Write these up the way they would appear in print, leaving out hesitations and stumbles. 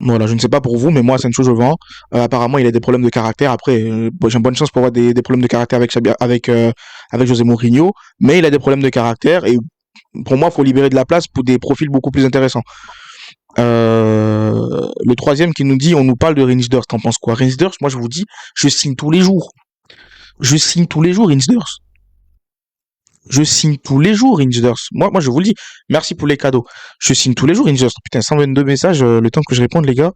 Voilà, je ne sais pas pour vous, mais moi, Sancho, je vends. Apparemment, il a des problèmes de caractère. Après, bon, j'ai une bonne chance pour avoir des problèmes de caractère avec José Mourinho, mais il a des problèmes de caractère et pour moi, il faut libérer de la place pour des profils beaucoup plus intéressants. Le troisième qui nous dit, on nous parle de Reinsdorf. T'en penses quoi? Reinsdorf, moi, je vous dis, je signe tous les jours. Je signe tous les jours, Reinsdorf. Je signe tous les jours, Reinsdorf. Moi, je vous le dis. Merci pour les cadeaux. Je signe tous les jours, Reinsdorf. Putain, 122 messages, le temps que je réponde, les gars.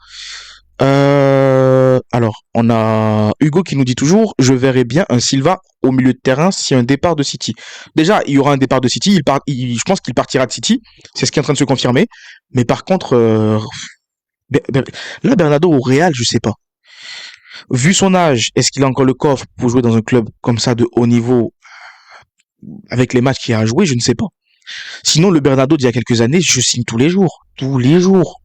Alors, on a Hugo qui nous dit toujours, je verrais bien un Silva au milieu de terrain si un départ de City. Déjà, il y aura un départ de City. Je pense qu'il partira de City. C'est ce qui est en train de se confirmer. Mais par contre, là, Bernardo au Real, je sais pas. Vu son âge, est-ce qu'il a encore le coffre pour jouer dans un club comme ça de haut niveau avec les matchs qu'il a à jouer? Je ne sais pas. Sinon, le Bernardo d'il y a quelques années, je signe tous les jours. Tous les jours.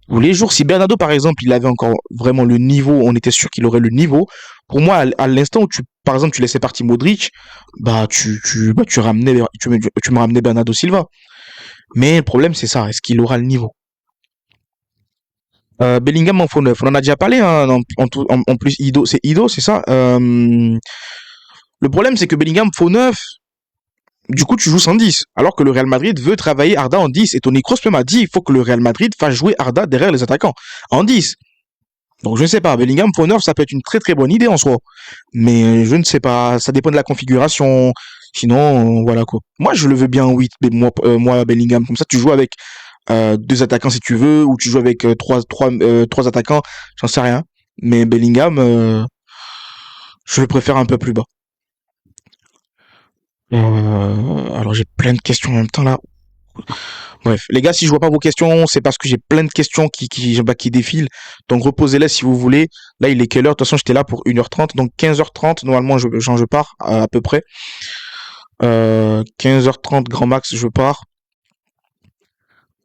Tous les jours. Si Bernardo, par exemple, il avait encore vraiment le niveau, on était sûr qu'il aurait le niveau. Pour moi, à l'instant où par exemple, tu laissais partir Modric, tu me ramenais Bernardo Silva. Mais le problème, c'est ça. Est-ce qu'il aura le niveau? Bellingham en faux neuf. On en a déjà parlé, hein, en plus, Ido, c'est ça. Le problème, c'est que Bellingham faux neuf, du coup, tu joues sans 10. Alors que le Real Madrid veut travailler Arda en 10. Et Toni Kroos m'a dit, il faut que le Real Madrid fasse jouer Arda derrière les attaquants. En 10. Donc, je ne sais pas. Bellingham faux neuf, ça peut être une très très bonne idée en soi. Mais je ne sais pas. Ça dépend de la configuration. Sinon, voilà quoi. Moi, je le veux bien en 8. Mais moi, Bellingham, comme ça, tu joues avec deux attaquants si tu veux. Ou tu joues avec trois attaquants. J'en sais rien. Mais Bellingham, je le préfère un peu plus bas. Alors j'ai plein de questions en même temps là. Bref, les gars, si je vois pas vos questions, c'est parce que j'ai plein de questions qui défilent. Donc reposez-les si vous voulez. Là, il est quelle heure? De toute façon, j'étais là pour 1h30. Donc 15h30, normalement, je pars à peu près. 15h30, grand max, je pars.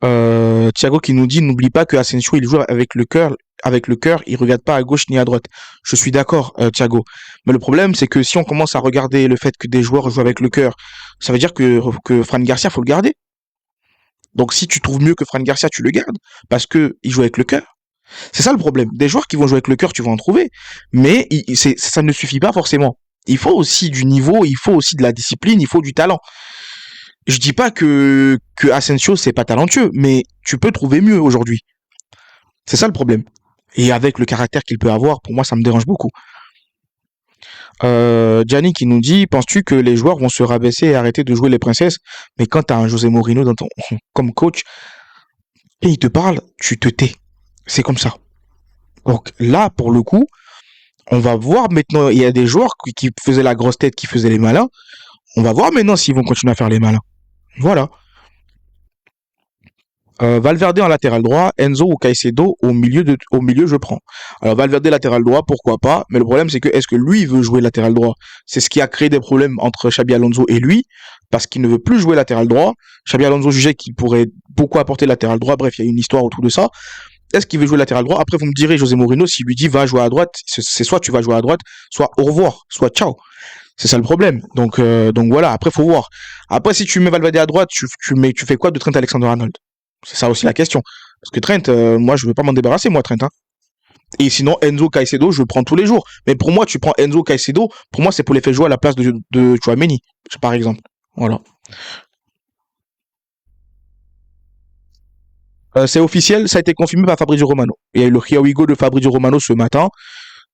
Thiago qui nous dit, n'oublie pas que Asensio, il joue avec le cœur. Avec le cœur, il regarde pas à gauche ni à droite. Je suis d'accord, Thiago. Mais le problème, c'est que si on commence à regarder le fait que des joueurs jouent avec le cœur, ça veut dire que Fran Garcia, faut le garder. Donc si tu trouves mieux que Fran Garcia, tu le gardes. Parce que il joue avec le cœur. C'est ça le problème. Des joueurs qui vont jouer avec le cœur, tu vas en trouver. Mais ça ne suffit pas forcément. Il faut aussi du niveau, il faut aussi de la discipline, il faut du talent. Je dis pas que Asensio, c'est pas talentueux, mais tu peux trouver mieux aujourd'hui. C'est ça le problème. Et avec le caractère qu'il peut avoir, pour moi, ça me dérange beaucoup. Gianni qui nous dit, penses-tu que les joueurs vont se rabaisser et arrêter de jouer les princesses? Mais quand t'as un José Mourinho comme coach, et il te parle, tu te tais. C'est comme ça. Donc là, pour le coup, on va voir maintenant, il y a des joueurs qui faisaient la grosse tête, qui faisaient les malins. On va voir maintenant s'ils vont continuer à faire les malins. Voilà. Valverde en latéral droit, Enzo ou Caicedo au milieu, je prends. Alors Valverde latéral droit, pourquoi pas, mais le problème c'est que est-ce que lui veut jouer latéral droit? C'est ce qui a créé des problèmes entre Xabi Alonso et lui, parce qu'il ne veut plus jouer latéral droit. Xabi Alonso jugeait qu'il pourrait beaucoup apporter latéral droit, bref, il y a une histoire autour de ça. Est-ce qu'il veut jouer latéral droit? Après, vous me direz, José Mourinho, s'il lui dit va jouer à droite, c'est soit tu vas jouer à droite, soit au revoir, soit ciao. C'est ça le problème. Donc voilà, après faut voir. Après, si tu mets Valverde à droite, tu fais quoi de Trent Alexander-Arnold? C'est ça aussi la question. Parce que Trent, moi, je veux pas m'en débarrasser, moi, Trent. Hein. Et sinon, Enzo Caicedo, je le prends tous les jours. Mais pour moi, tu prends Enzo Caicedo, pour moi, c'est pour les faire jouer à la place de Chouameni, par exemple. Voilà. C'est officiel, ça a été confirmé par Fabrizio Romano. Il y a eu le Here We Go de Fabrizio Romano ce matin.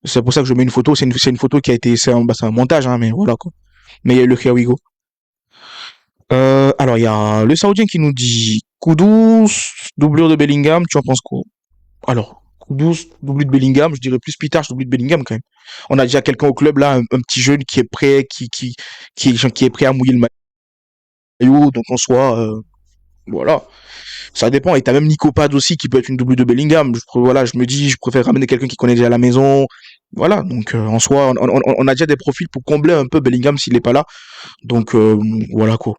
C'est pour ça que je mets une photo. C'est une photo qui a été. C'est un montage, hein, mais voilà quoi. Mais il y a eu le Here We Go. Alors, il y a le Saoudien qui nous dit Kudus, doublure de Bellingham, tu en penses quoi? Alors, Kudus, doublure de Bellingham, je dirais plus Pittard, doublure de Bellingham quand même. On a déjà quelqu'un au club là, un petit jeune qui est prêt, qui est prêt à mouiller le maillot, donc en soi, voilà. Ça dépend. Et t'as même Nico Paz aussi qui peut être une double de Bellingham. Voilà, je me dis, je préfère ramener quelqu'un qui connaît déjà la maison. Voilà, donc en soi, on a déjà des profils pour combler un peu Bellingham s'il n'est pas là. Donc voilà quoi.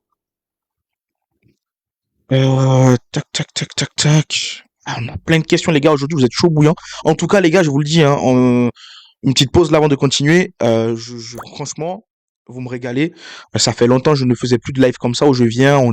Tac, tac, tac, tac, tac. Ah, on a plein de questions les gars aujourd'hui, vous êtes chaud bouillant. En tout cas les gars, je vous le dis, hein, une petite pause là avant de continuer. Franchement, vous me régalez. Ça fait longtemps que je ne faisais plus de live comme ça où je viens, on